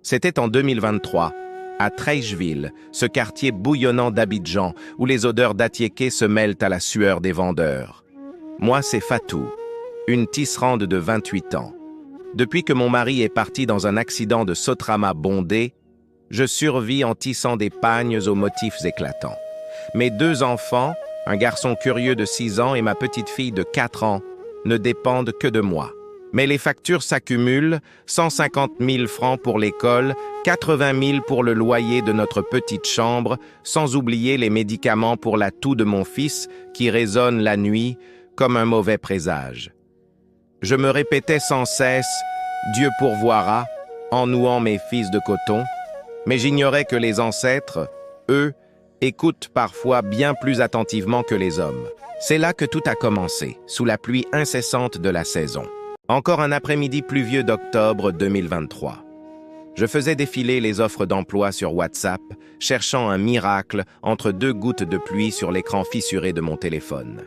C'était en 2023, à Treichville, ce quartier bouillonnant d'Abidjan, où les odeurs d'Atiéké se mêlent à la sueur des vendeurs. Moi, c'est Fatou, une tisserande de 28 ans. Depuis que mon mari est parti dans un accident de Sotrama bondé, je survis en tissant des pagnes aux motifs éclatants. Mes 2 enfants, un garçon curieux de 6 ans et ma petite fille de 4 ans, ne dépendent que de moi. Mais les factures s'accumulent, 150 000 francs pour l'école, 80 000 pour le loyer de notre petite chambre, sans oublier les médicaments pour la toux de mon fils qui résonne la nuit comme un mauvais présage. Je me répétais sans cesse « Dieu pourvoira » en nouant mes fils de coton, mais j'ignorais que les ancêtres, eux, écoutent parfois bien plus attentivement que les hommes. C'est là que tout a commencé, sous la pluie incessante de la saison. Encore un après-midi pluvieux d'octobre 2023. Je faisais défiler les offres d'emploi sur WhatsApp, cherchant un miracle entre 2 gouttes de pluie sur l'écran fissuré de mon téléphone.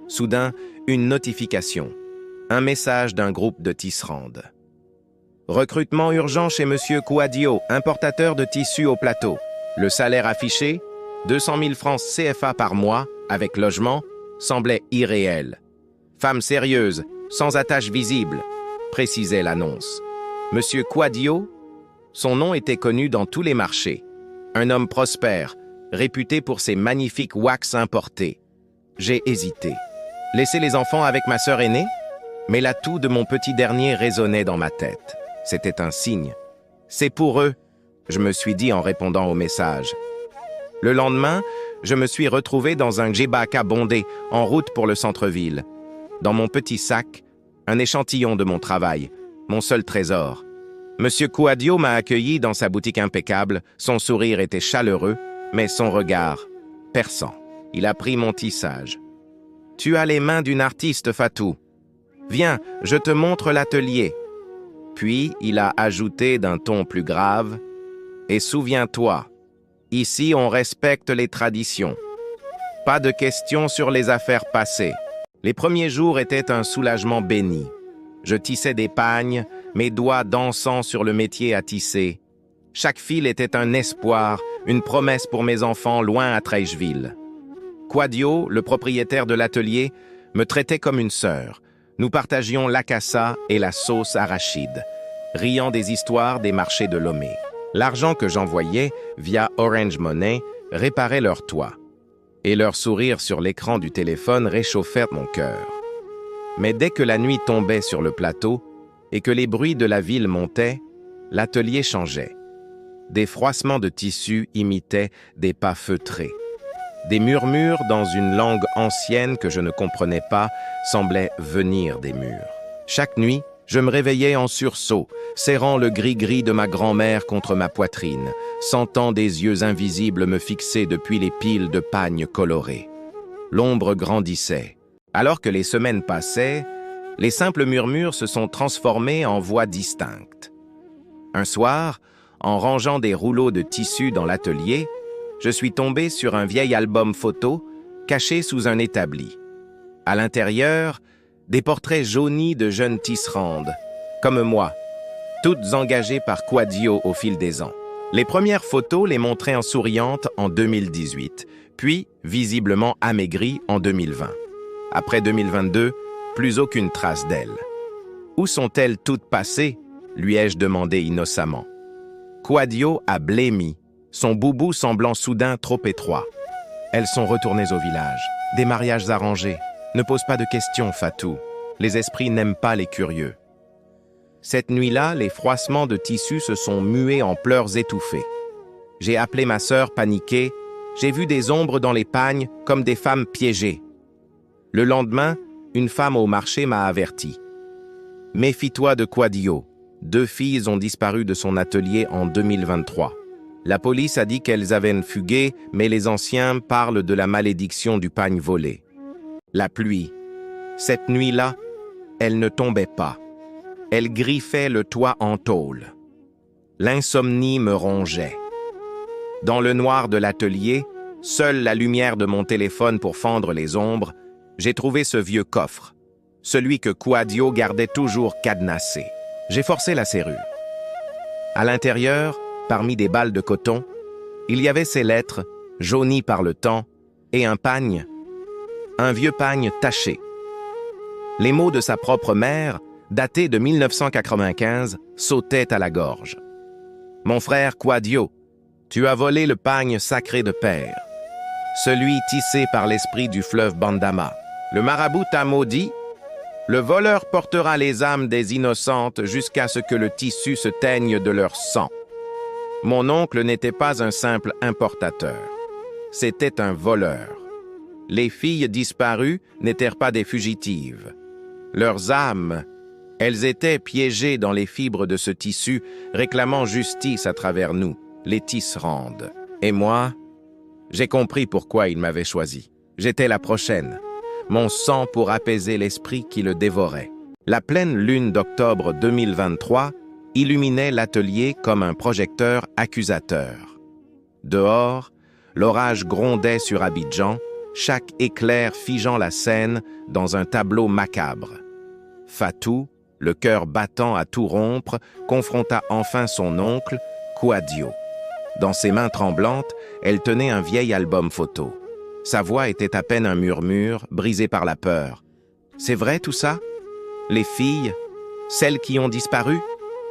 Soudain, une notification. Un message d'un groupe de tisserandes. Recrutement urgent chez Monsieur Kouadio, importateur de tissus au plateau. Le salaire affiché, 200 000 francs CFA par mois, avec logement, semblait irréel. Femme sérieuse, sans attache visible, précisait l'annonce. Monsieur Kouadio, son nom était connu dans tous les marchés. Un homme prospère, réputé pour ses magnifiques wax importés. J'ai hésité. Laisser les enfants avec ma sœur aînée? Mais la toux de mon petit dernier résonnait dans ma tête. C'était un signe. C'est pour eux, je me suis dit en répondant au message. Le lendemain, je me suis retrouvé dans un djebaka bondé, en route pour le centre-ville. Dans mon petit sac, un échantillon de mon travail, mon seul trésor. Monsieur Kouadio m'a accueilli dans sa boutique impeccable, son sourire était chaleureux, mais son regard, perçant. Il a pris mon tissage. « Tu as les mains d'une artiste, Fatou. Viens, je te montre l'atelier. » Puis, il a ajouté d'un ton plus grave, « Et souviens-toi, ici on respecte les traditions. Pas de questions sur les affaires passées. » Les premiers jours étaient un soulagement béni. Je tissais des pagnes, mes doigts dansant sur le métier à tisser. Chaque fil était un espoir, une promesse pour mes enfants loin à Treichville. Kouadio, le propriétaire de l'atelier, me traitait comme une sœur. Nous partagions l'acassa et la sauce arachide, riant des histoires des marchés de Lomé. L'argent que j'envoyais via Orange Money réparait leur toit. Et leur sourire sur l'écran du téléphone réchauffait mon cœur. Mais dès que la nuit tombait sur le plateau et que les bruits de la ville montaient, l'atelier changeait. Des froissements de tissu imitaient des pas feutrés. Des murmures dans une langue ancienne que je ne comprenais pas semblaient venir des murs. Chaque nuit, je me réveillais en sursaut, serrant le gris-gris de ma grand-mère contre ma poitrine, sentant des yeux invisibles me fixer depuis les piles de pagnes colorées. L'ombre grandissait. Alors que les semaines passaient, les simples murmures se sont transformés en voix distinctes. Un soir, en rangeant des rouleaux de tissu dans l'atelier, je suis tombé sur un vieil album photo caché sous un établi. À l'intérieur, des portraits jaunis de jeunes tisserandes, comme moi, toutes engagées par Kouadio au fil des ans. Les premières photos les montraient en souriante en 2018, puis visiblement amaigries en 2020. Après 2022, plus aucune trace d'elles. Où sont-elles toutes passées? Lui ai-je demandé innocemment. Kouadio a blêmi, son boubou semblant soudain trop étroit. Elles sont retournées au village. Des mariages arrangés. Ne pose pas de questions, Fatou. Les esprits n'aiment pas les curieux. Cette nuit-là, les froissements de tissu se sont mués en pleurs étouffés. J'ai appelé ma sœur paniquée. J'ai vu des ombres dans les pagnes comme des femmes piégées. Le lendemain, une femme au marché m'a averti. « Méfie-toi de Kouadio. 2 filles ont disparu de son atelier en 2023. La police a dit qu'elles avaient fugué, mais les anciens parlent de la malédiction du pagne volé. La pluie. Cette nuit-là, elle ne tombait pas. Elle griffait le toit en tôle. L'insomnie me rongeait. Dans le noir de l'atelier, seule la lumière de mon téléphone pour fendre les ombres, j'ai trouvé ce vieux coffre, celui que Kouadio gardait toujours cadenassé. J'ai forcé la serrure. À l'intérieur, parmi des balles de coton, il y avait ces lettres, jaunies par le temps, et un pagne, un vieux pagne taché. Les mots de sa propre mère, datés de 1995, sautaient à la gorge. « Mon frère Quadio, tu as volé le pagne sacré de père, celui tissé par l'esprit du fleuve Bandama. Le marabout t'a maudit. Le voleur portera les âmes des innocentes jusqu'à ce que le tissu se teigne de leur sang. Mon oncle n'était pas un simple importateur. C'était un voleur. Les filles disparues n'étaient pas des fugitives. Leurs âmes, elles étaient piégées dans les fibres de ce tissu, réclamant justice à travers nous, les tisserandes. Et moi, j'ai compris pourquoi il m'avait choisi. J'étais la prochaine. Mon sang pour apaiser l'esprit qui le dévorait. La pleine lune d'octobre 2023 illuminait l'atelier comme un projecteur accusateur. Dehors, l'orage grondait sur Abidjan, chaque éclair figeant la scène dans un tableau macabre. Fatou, le cœur battant à tout rompre, confronta enfin son oncle, Quadio. Dans ses mains tremblantes, elle tenait un vieil album photo. Sa voix était à peine un murmure, brisé par la peur. « C'est vrai tout ça? Les filles, celles qui ont disparu,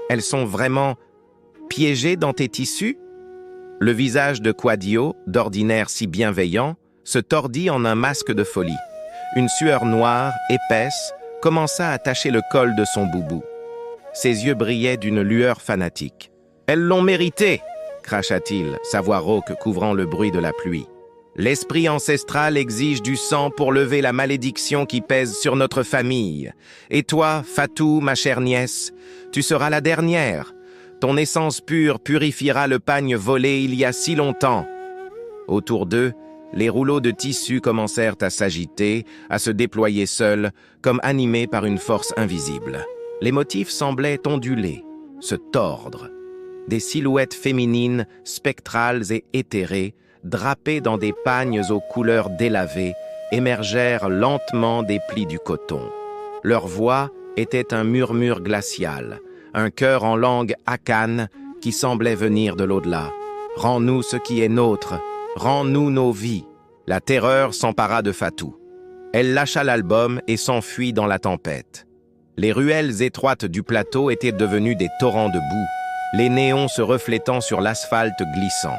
elles sont vraiment piégées dans tes tissus ?» Le visage de Quadio, d'ordinaire si bienveillant, se tordit en un masque de folie. Une sueur noire, épaisse, commença à tacher le col de son boubou. Ses yeux brillaient d'une lueur fanatique. « Elles l'ont mérité !» cracha-t-il, sa voix rauque couvrant le bruit de la pluie. L'esprit ancestral exige du sang pour lever la malédiction qui pèse sur notre famille. Et toi, Fatou, ma chère nièce, tu seras la dernière. Ton essence pure purifiera le pagne volé il y a si longtemps. Autour d'eux, les rouleaux de tissu commencèrent à s'agiter, à se déployer seuls, comme animés par une force invisible. Les motifs semblaient onduler, se tordre. Des silhouettes féminines, spectrales et éthérées, drapées dans des pagnes aux couleurs délavées, émergèrent lentement des plis du coton. Leur voix était un murmure glacial, un chœur en langue akane qui semblait venir de l'au-delà. « Rends-nous ce qui est nôtre, rends-nous nos vies !» La terreur s'empara de Fatou. Elle lâcha l'album et s'enfuit dans la tempête. Les ruelles étroites du plateau étaient devenues des torrents de boue, les néons se reflétant sur l'asphalte glissant.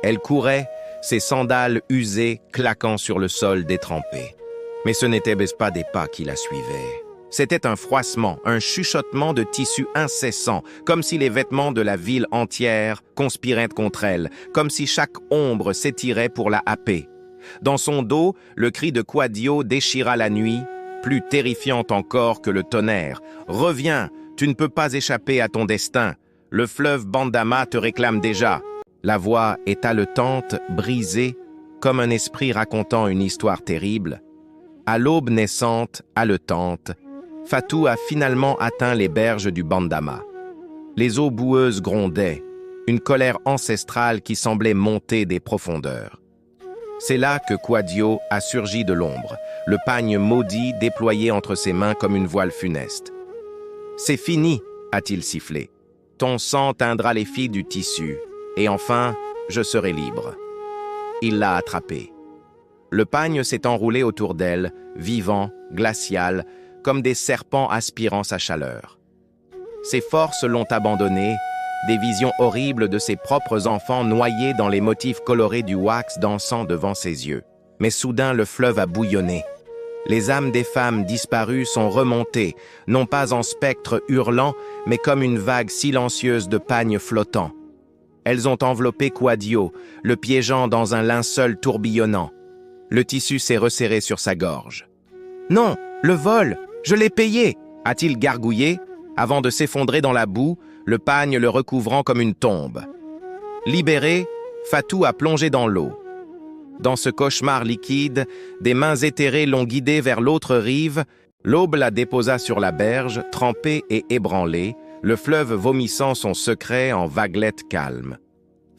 Elle courait, ses sandales usées claquant sur le sol détrempé. Mais ce n'étaient pas des pas qui la suivaient. C'était un froissement, un chuchotement de tissu incessant, comme si les vêtements de la ville entière conspiraient contre elle, comme si chaque ombre s'étirait pour la happer. Dans son dos, le cri de Quadio déchira la nuit, plus terrifiante encore que le tonnerre. « Reviens, tu ne peux pas échapper à ton destin. Le fleuve Bandama te réclame déjà. » La voix est haletante, brisée, comme un esprit racontant une histoire terrible. À l'aube naissante, haletante, Fatou a finalement atteint les berges du Bandama. Les eaux boueuses grondaient, une colère ancestrale qui semblait monter des profondeurs. C'est là que Quadio a surgi de l'ombre, le pagne maudit déployé entre ses mains comme une voile funeste. « C'est fini !» a-t-il sifflé. « Ton sang teindra les fils du tissu. Et enfin, je serai libre. » Il l'a attrapée. Le pagne s'est enroulé autour d'elle, vivant, glacial, comme des serpents aspirant sa chaleur. Ses forces l'ont abandonnée, des visions horribles de ses propres enfants noyés dans les motifs colorés du wax dansant devant ses yeux. Mais soudain, le fleuve a bouillonné. Les âmes des femmes disparues sont remontées, non pas en spectres hurlants, mais comme une vague silencieuse de pagne flottant. Elles ont enveloppé Quadio, le piégeant dans un linceul tourbillonnant. Le tissu s'est resserré sur sa gorge. « Non, le vol, je l'ai payé !» a-t-il gargouillé, avant de s'effondrer dans la boue, le pagne le recouvrant comme une tombe. Libéré, Fatou a plongé dans l'eau. Dans ce cauchemar liquide, des mains éthérées l'ont guidé vers l'autre rive, l'aube la déposa sur la berge, trempée et ébranlée, le fleuve vomissant son secret en vaguelettes calmes.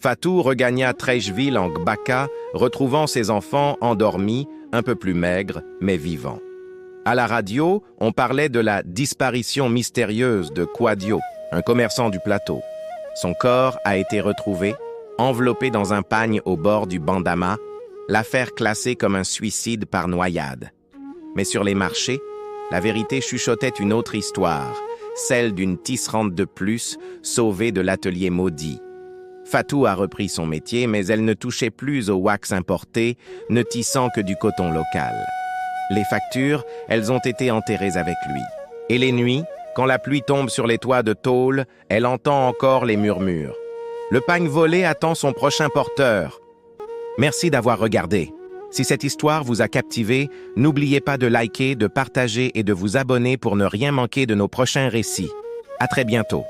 Fatou regagna Trècheville en Gbaka, retrouvant ses enfants endormis, un peu plus maigres, mais vivants. À la radio, on parlait de la disparition mystérieuse de Quadio, un commerçant du plateau. Son corps a été retrouvé, enveloppé dans un pagne au bord du Bandama, l'affaire classée comme un suicide par noyade. Mais sur les marchés, la vérité chuchotait une autre histoire, celle d'une tisserande de plus, sauvée de l'atelier maudit. Fatou a repris son métier, mais elle ne touchait plus au wax importé, ne tissant que du coton local. Les factures, elles ont été enterrées avec lui. Et les nuits, quand la pluie tombe sur les toits de tôle, elle entend encore les murmures. Le pagne volé attend son prochain porteur. Merci d'avoir regardé. Si cette histoire vous a captivé, n'oubliez pas de liker, de partager et de vous abonner pour ne rien manquer de nos prochains récits. À très bientôt.